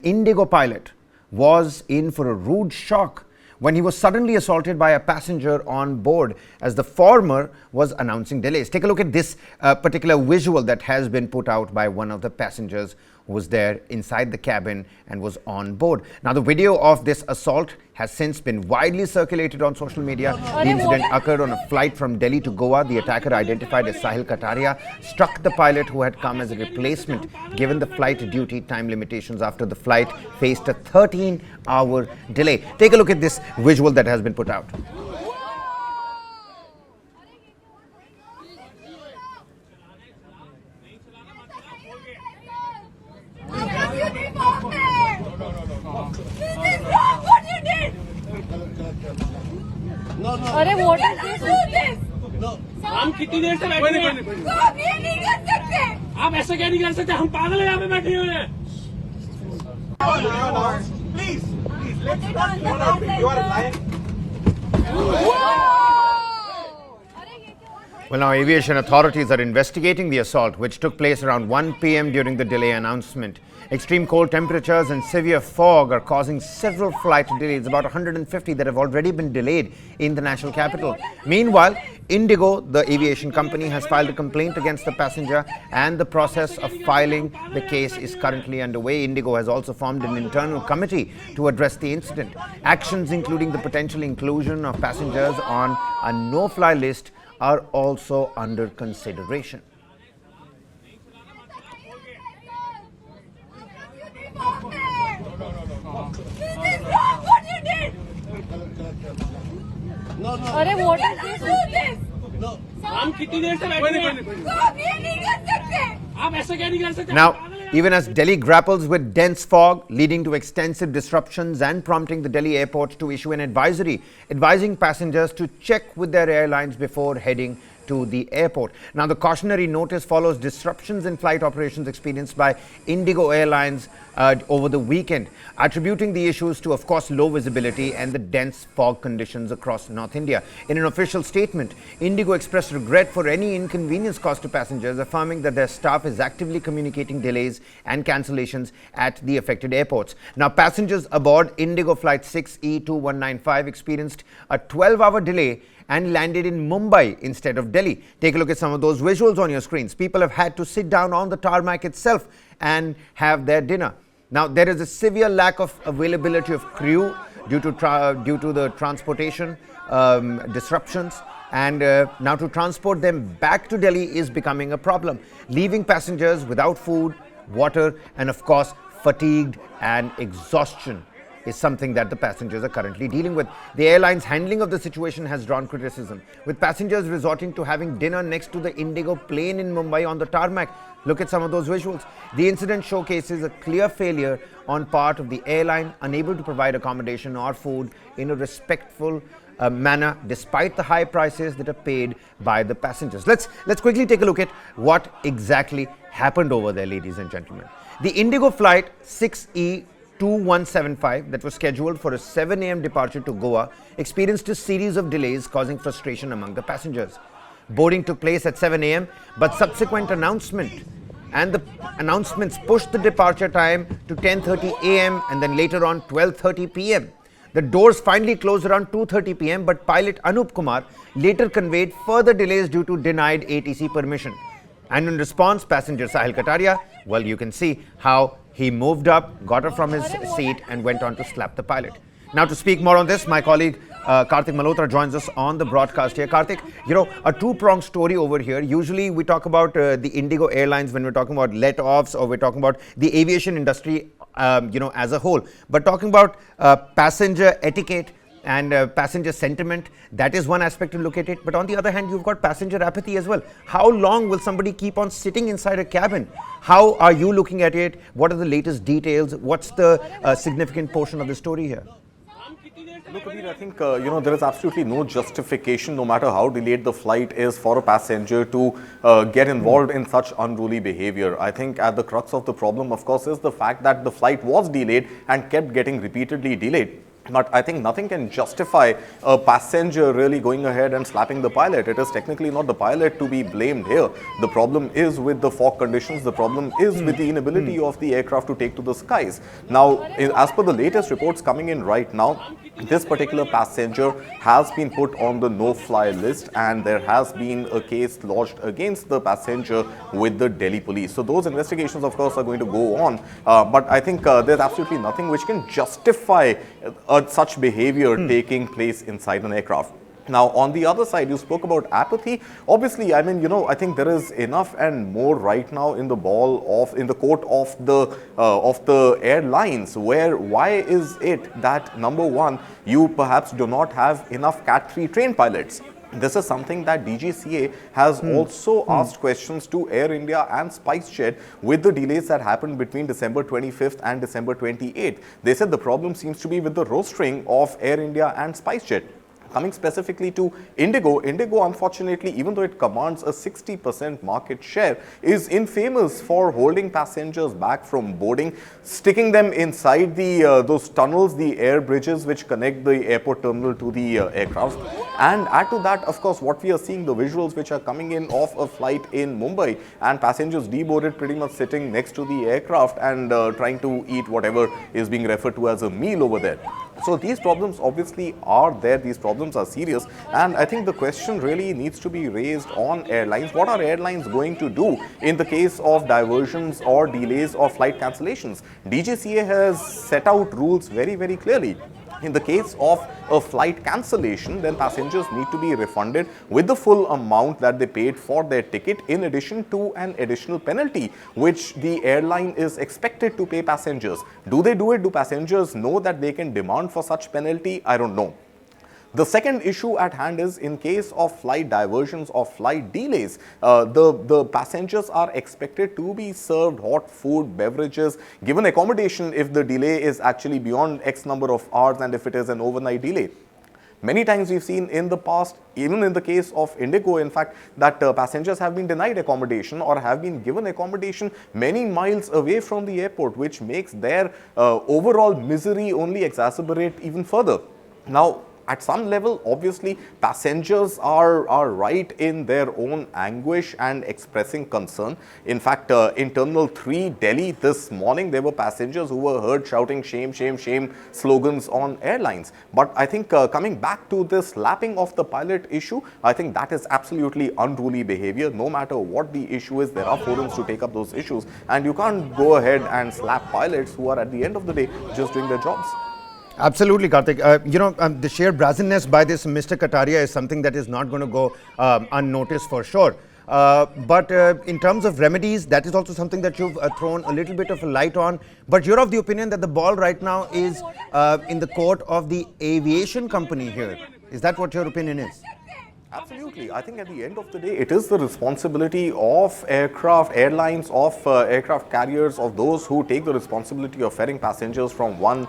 IndiGo pilot was in for a rude shock when he was suddenly assaulted by a passenger on board as the former was announcing delays. Take a look at this particular visual that has been put out by one of the passengers who was there inside the cabin and was on board. Now, the video of this assault has since been widely circulated on social media. The incident occurred on a flight from Delhi to Goa. The attacker, identified as Sahil Kataria, struck the pilot who had come as a replacement given the flight duty time limitations after the flight faced a 13-hour delay. Take a look at this visual that has been put out. No. अरे what is this? No. हम कितनी देर से बैठे हैं? आप ये नहीं कर सकते। आप ऐसा क्या नहीं कर सकते? हम पागल हैं यहाँ पे बैठे हुए हैं। Please, let's not. You are lying. Well, now aviation authorities are investigating the assault, which took place around 1 p.m. during the delay announcement. Extreme cold temperatures and severe fog are causing several flight delays, about 150 that have already been delayed in the national capital. Meanwhile, IndiGo, the aviation company, has filed a complaint against the passenger, and the process of filing the case is currently underway. IndiGo has also formed an internal committee to address the incident. Actions including the potential inclusion of passengers on a no-fly list are also under consideration. No. अरे what is this? No. हम कितनी देर से बैठे हैं? आप ये नहीं कर सकते। आप ऐसा क्या नहीं कर सकते? Now, even as Delhi grapples with dense fog leading to extensive disruptions and prompting the Delhi airport to issue an advisory advising passengers to check with their airlines before heading to the airport. Now, the cautionary notice follows disruptions in flight operations experienced by IndiGo Airlines over the weekend, attributing the issues to, of course, low visibility and the dense fog conditions across North India. In an official statement, IndiGo expressed regret for any inconvenience caused to passengers, affirming that their staff is actively communicating delays and cancellations at the affected airports. Now, passengers aboard IndiGo Flight 6E2195 experienced a 12-hour delay and landed in Mumbai instead of Delhi. Take a look at some of those visuals on your screens. People have had to sit down on the tarmac itself and have their dinner. Now, there is a severe lack of availability of crew due to the transportation disruptions, and now to transport them back to Delhi is becoming a problem, leaving passengers without food, water, and of course fatigued and exhaustion is something that the passengers are currently dealing with. The airline's handling of the situation has drawn criticism, with passengers resorting to having dinner next to the IndiGo plane in Mumbai on the tarmac. Look at some of those visuals. The incident showcases a clear failure on part of the airline, unable to provide accommodation or food in a respectful manner despite the high prices that are paid by the passengers. Let's quickly take a look at what exactly happened over there, ladies and gentlemen. The IndiGo flight 6E2175 that was scheduled for a 7 a.m. departure to Goa experienced a series of delays, causing frustration among the passengers. Boarding took place at 7 a.m., but subsequent announcements pushed the departure time to 10:30 a.m. and then later on 12:30 p.m. The doors finally closed around 2:30 p.m., but pilot Anup Kumar later conveyed further delays due to denied ATC permission. And in response, passenger Sahil Kataria, well, you can see how he moved up, got up from his seat and went on to slap the pilot. Now, to speak more on this, my colleague Karthik Malhotra joins us on the broadcast here. Karthik, a two-pronged story over here. Usually we talk about the IndiGo Airlines when we're talking about let-offs, or we're talking about the aviation industry, as a whole. But talking about passenger etiquette and passenger sentiment, that is one aspect to look at it. But on the other hand, you've got passenger apathy as well. How long will somebody keep on sitting inside a cabin? How are you looking at it? What are the latest details? What's the significant portion of the story here? Look, Kabir, I think, there is absolutely no justification, no matter how delayed the flight is, for a passenger to get involved in such unruly behavior. I think at the crux of the problem, of course, is the fact that the flight was delayed and kept getting repeatedly delayed. But I think nothing can justify a passenger really going ahead and slapping the pilot. It is technically not the pilot to be blamed here. The problem is with the fog conditions. The problem is with the inability of the aircraft to take to the skies. Now, as per the latest reports coming in right now, this particular passenger has been put on the no-fly list, and there has been a case lodged against the passenger with the Delhi police. So those investigations, of course, are going to go on. But I think there's absolutely nothing which can justify such behavior taking place inside an aircraft. Now, on the other side, you spoke about apathy. Obviously, I mean, I think there is enough and more right now in the court of the airlines. Why is it that, number one, you perhaps do not have enough Cat 3 trained pilots? This is something that DGCA has also asked questions to Air India and SpiceJet with the delays that happened between December 25th and December 28th. They said the problem seems to be with the rostering of Air India and SpiceJet. Coming specifically to IndiGo, IndiGo, unfortunately, even though it commands a 60% market share, is infamous for holding passengers back from boarding, sticking them inside those tunnels, the air bridges which connect the airport terminal to the aircraft. And add to that, of course, what we are seeing, the visuals which are coming in of a flight in Mumbai, and passengers deboarded, pretty much sitting next to the aircraft and trying to eat whatever is being referred to as a meal over there. So these problems obviously are there, these problems are serious, and I think the question really needs to be raised on airlines. What are airlines going to do in the case of diversions or delays or flight cancellations? DGCA has set out rules very, very clearly. In the case of a flight cancellation, then passengers need to be refunded with the full amount that they paid for their ticket, in addition to an additional penalty which the airline is expected to pay passengers. Do they do it? Do passengers know that they can demand for such penalty? I don't know. The second issue at hand is, in case of flight diversions or flight delays, the passengers are expected to be served hot food, beverages, given accommodation if the delay is actually beyond X number of hours and if it is an overnight delay. Many times we've seen in the past, even in the case of IndiGo, in fact, that passengers have been denied accommodation or have been given accommodation many miles away from the airport, which makes their overall misery only exacerbate even further. Now, at some level, obviously, passengers are right in their own anguish and expressing concern. In fact, in Terminal 3, Delhi, this morning, there were passengers who were heard shouting shame, shame, shame slogans on airlines. But I think coming back to this slapping of the pilot issue, I think that is absolutely unruly behavior. No matter what the issue is, there are forums to take up those issues. And you can't go ahead and slap pilots who are, at the end of the day, just doing their jobs. Absolutely, Karthik. The sheer brazenness by this Mr. Kataria is something that is not going to go unnoticed for sure. But in terms of remedies, that is also something that you've thrown a little bit of a light on. But you're of the opinion that the ball right now is in the court of the aviation company here. Is that what your opinion is? Absolutely. I think at the end of the day, it is the responsibility of airlines, of aircraft carriers, of those who take the responsibility of ferrying passengers from one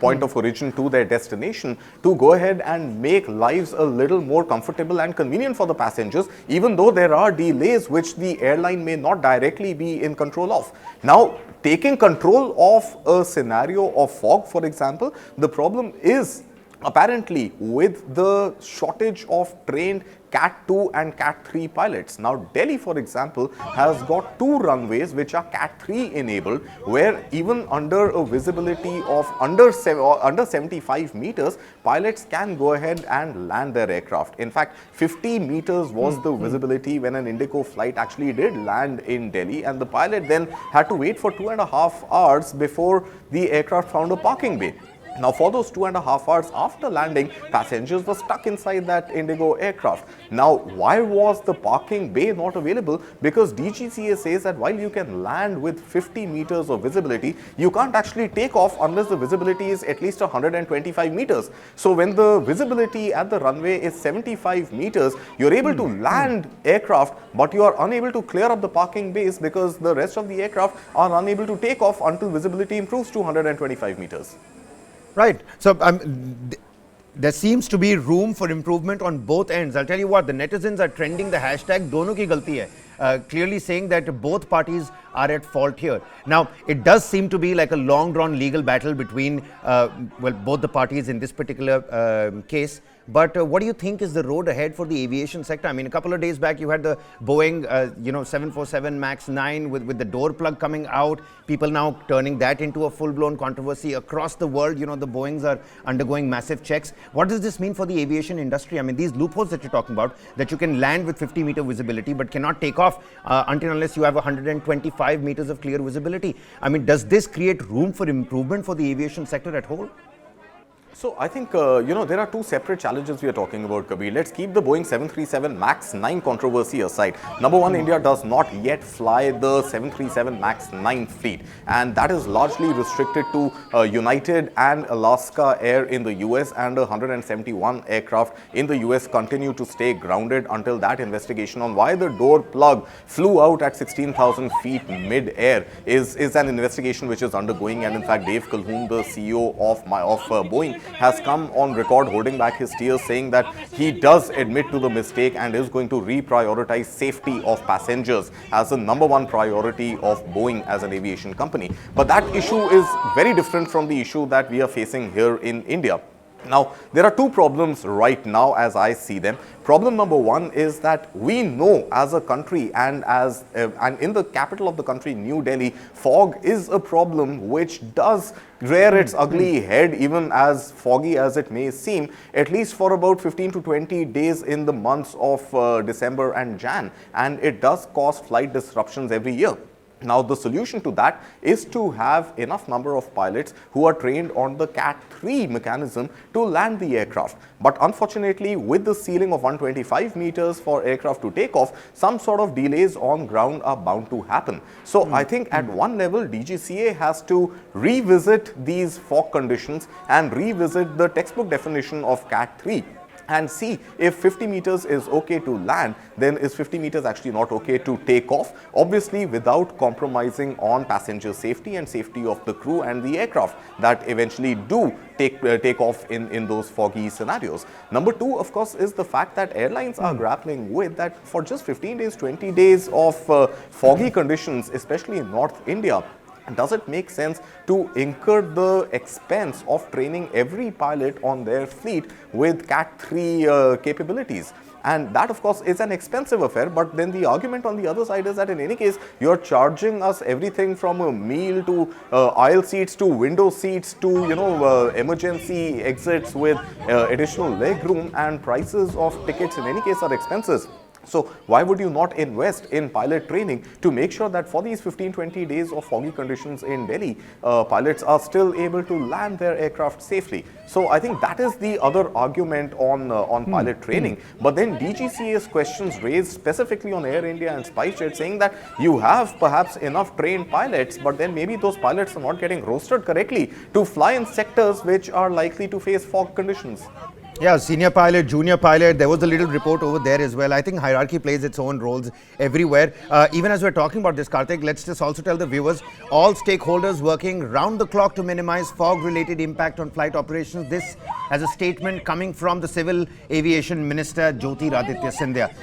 point of origin to their destination, to go ahead and make lives a little more comfortable and convenient for the passengers, even though there are delays which the airline may not directly be in control of. Now, taking control of a scenario of fog, for example, the problem is apparently with the shortage of trained Cat 2 and Cat 3 pilots. Now, Delhi, for example, has got 2 runways which are Cat 3 enabled, where even under a visibility of under 75 meters, pilots can go ahead and land their aircraft. In fact, 50 meters was the visibility when an IndiGo flight actually did land in Delhi, and the pilot then had to wait for 2.5 hours before the aircraft found a parking bay. Now, for those 2.5 hours after landing, passengers were stuck inside that IndiGo aircraft. Now, why was the parking bay not available? Because DGCA says that while you can land with 50 meters of visibility, you can't actually take off unless the visibility is at least 125 meters. So, when the visibility at the runway is 75 meters, you're able to land aircraft, but you are unable to clear up the parking bays because the rest of the aircraft are unable to take off until visibility improves to 125 meters. Right. So there seems to be room for improvement on both ends. I'll tell you what, the netizens are trending the hashtag "Dono ki galti hai," clearly saying that both parties are at fault here. Now, it does seem to be like a long-drawn legal battle between, both the parties in this particular case. But what do you think is the road ahead for the aviation sector? I mean, a couple of days back, you had the Boeing, 747 MAX 9 with the door plug coming out. People now turning that into a full-blown controversy across the world. The Boeings are undergoing massive checks. What does this mean for the aviation industry? I mean, these loopholes that you're talking about, that you can land with 50-meter visibility but cannot take off until unless you have 125 meters of clear visibility. I mean, does this create room for improvement for the aviation sector at whole? So I think, there are two separate challenges we are talking about, Kabir. Let's keep the Boeing 737 MAX 9 controversy aside. Number one, India does not yet fly the 737 MAX 9 fleet. And that is largely restricted to United and Alaska Air in the US, and 171 aircraft in the US continue to stay grounded until that investigation on why the door plug flew out at 16,000 feet mid-air is an investigation which is undergoing. And in fact, Dave Calhoun, the CEO of Boeing, has come on record holding back his tears, saying that he does admit to the mistake and is going to reprioritize safety of passengers as the number one priority of Boeing as an aviation company. But that issue is very different from the issue that we are facing here in India. Now, there are two problems right now as I see them. Problem number one is that we know as a country and in the capital of the country, New Delhi, fog is a problem which does rear its ugly head, even as foggy as it may seem, at least for about 15 to 20 days in the months of December and Jan. And it does cause flight disruptions every year. Now, the solution to that is to have enough number of pilots who are trained on the Cat 3 mechanism to land the aircraft. But unfortunately, with the ceiling of 125 meters for aircraft to take off, some sort of delays on ground are bound to happen. So I think at one level, DGCA has to revisit these fog conditions and revisit the textbook definition of Cat 3. And see if 50 meters is okay to land, then is 50 meters actually not okay to take off, obviously without compromising on passenger safety and safety of the crew and the aircraft that eventually do take off in those foggy scenarios. Number two, of course, is the fact that airlines are grappling with that for just 15 days, 20 days of foggy conditions, especially in North India. Does it make sense to incur the expense of training every pilot on their fleet with Cat 3 capabilities? And that, of course, is an expensive affair. But then the argument on the other side is that in any case, you're charging us everything from a meal to aisle seats to window seats to, emergency exits with additional leg room, and prices of tickets in any case are expenses. So why would you not invest in pilot training to make sure that for these 15-20 days of foggy conditions in Delhi, pilots are still able to land their aircraft safely? So I think that is the other argument on pilot training. But then DGCA's questions raised specifically on Air India and SpiceJet, saying that you have perhaps enough trained pilots, but then maybe those pilots are not getting rostered correctly to fly in sectors which are likely to face fog conditions. Yeah, senior pilot, junior pilot, there was a little report over there as well. I think hierarchy plays its own roles everywhere. Even as we're talking about this, Karthik, let's just also tell the viewers, all stakeholders working round the clock to minimize fog-related impact on flight operations. This as a statement coming from the Civil Aviation Minister, Jyotiraditya Scindia.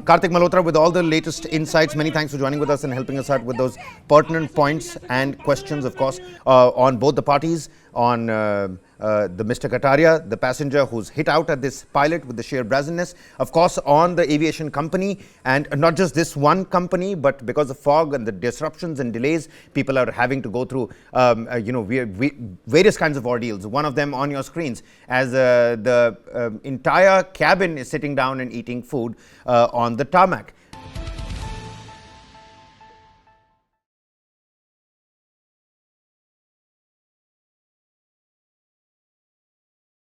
Karthik Malhotra with all the latest insights. Many thanks for joining with us and helping us out with those pertinent points and questions, of course, on both the parties, on the Mr. Kataria, the passenger who's hit out at this pilot with the sheer brazenness, of course, on the aviation company, and not just this one company, but because of fog and the disruptions and delays, people are having to go through, various kinds of ordeals. One of them on your screens, as the entire cabin is sitting down and eating food on the tarmac.